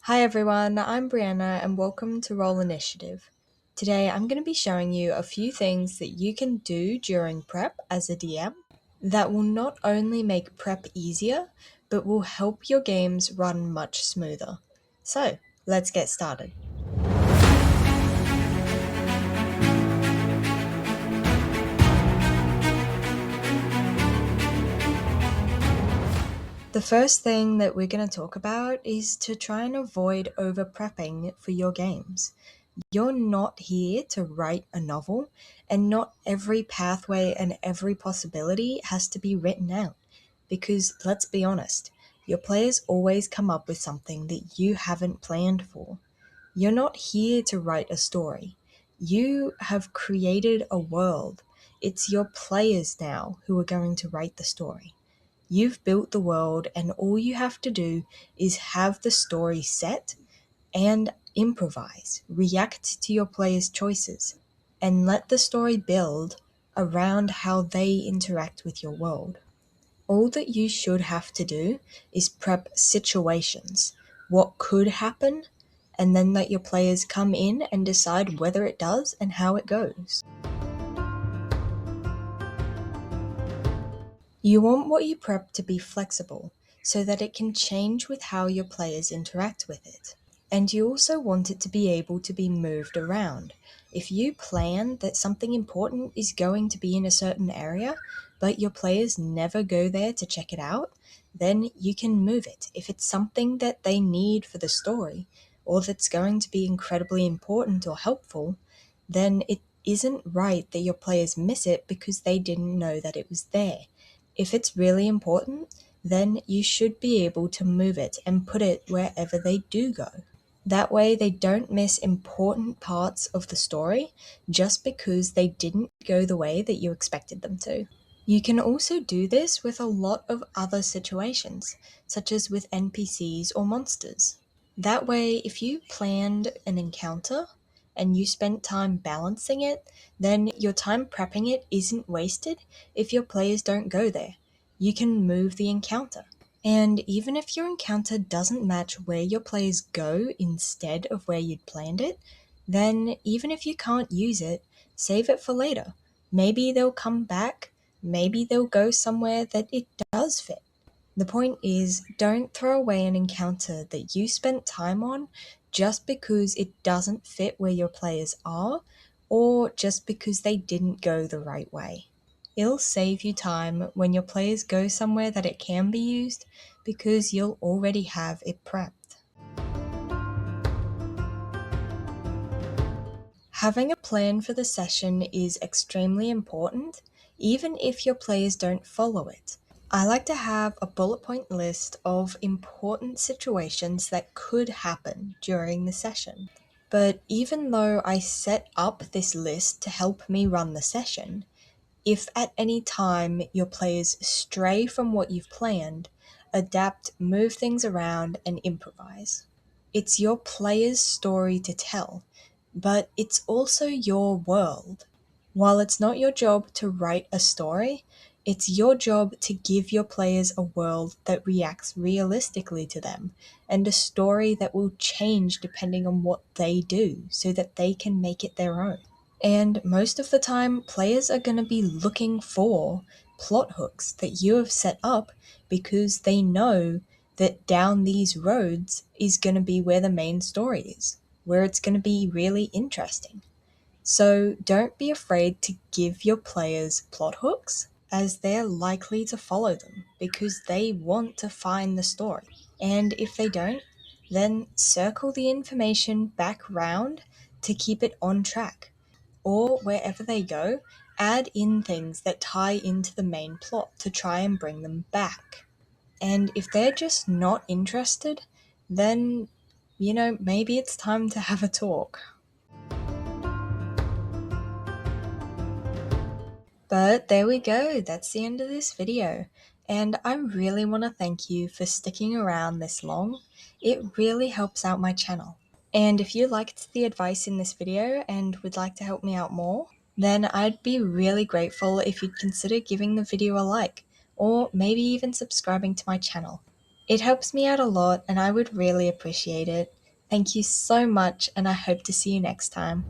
Hi everyone, I'm Brianna and welcome to Roll Initiative. Today I'm going to be showing you a few things that you can do during prep as a DM that will not only make prep easier, but will help your games run much smoother. So, let's get started. The first thing that we're going to talk about is to try and avoid over prepping for your games. You're not here to write a novel, and not every pathway and every possibility has to be written out. Because let's be honest, your players always come up with something that you haven't planned for. You're not here to write a story. You have created a world. It's your players now who are going to write the story. You've built the world, and all you have to do is have the story set and improvise, react to your players' choices, and let the story build around how they interact with your world. All that you should have to do is prep situations, what could happen, and then let your players come in and decide whether it does and how it goes. You want what you prep to be flexible so that it can change with how your players interact with it. And you also want it to be able to be moved around. If you plan that something important is going to be in a certain area, but your players never go there to check it out, then you can move it. If it's something that they need for the story, or that's going to be incredibly important or helpful, then it isn't right that your players miss it because they didn't know that it was there. If it's really important, then you should be able to move it and put it wherever they do go. That way, they don't miss important parts of the story just because they didn't go the way that you expected them to. You can also do this with a lot of other situations, such as with NPCs or monsters. That way, if you planned an encounter and you spent time balancing it, then your time prepping it isn't wasted if your players don't go there. You can move the encounter. And even if your encounter doesn't match where your players go instead of where you'd planned it, then even if you can't use it, save it for later. Maybe they'll come back, maybe they'll go somewhere that it does fit. The point is, don't throw away an encounter that you spent time on just because it doesn't fit where your players are, or just because they didn't go the right way. It'll save you time when your players go somewhere that it can be used because you'll already have it prepped. Having a plan for the session is extremely important, even if your players don't follow it. I like to have a bullet point list of important situations that could happen during the session. But even though I set up this list to help me run the session, if at any time your players stray from what you've planned, adapt, move things around, and improvise. It's your players' story to tell, but it's also your world. While it's not your job to write a story, it's your job to give your players a world that reacts realistically to them, and a story that will change depending on what they do so that they can make it their own. And most of the time, players are going to be looking for plot hooks that you have set up because they know that down these roads is going to be where the main story is, where it's going to be really interesting. So don't be afraid to give your players plot hooks, as they're likely to follow them because they want to find the story. And if they don't, then circle the information back round to keep it on track. Or wherever they go, add in things that tie into the main plot to try and bring them back. And if they're just not interested, then, maybe it's time to have a talk. But there we go, that's the end of this video. And I really want to thank you for sticking around this long. It really helps out my channel. And if you liked the advice in this video and would like to help me out more, then I'd be really grateful if you'd consider giving the video a like, or maybe even subscribing to my channel. It helps me out a lot, and I would really appreciate it. Thank you so much, and I hope to see you next time.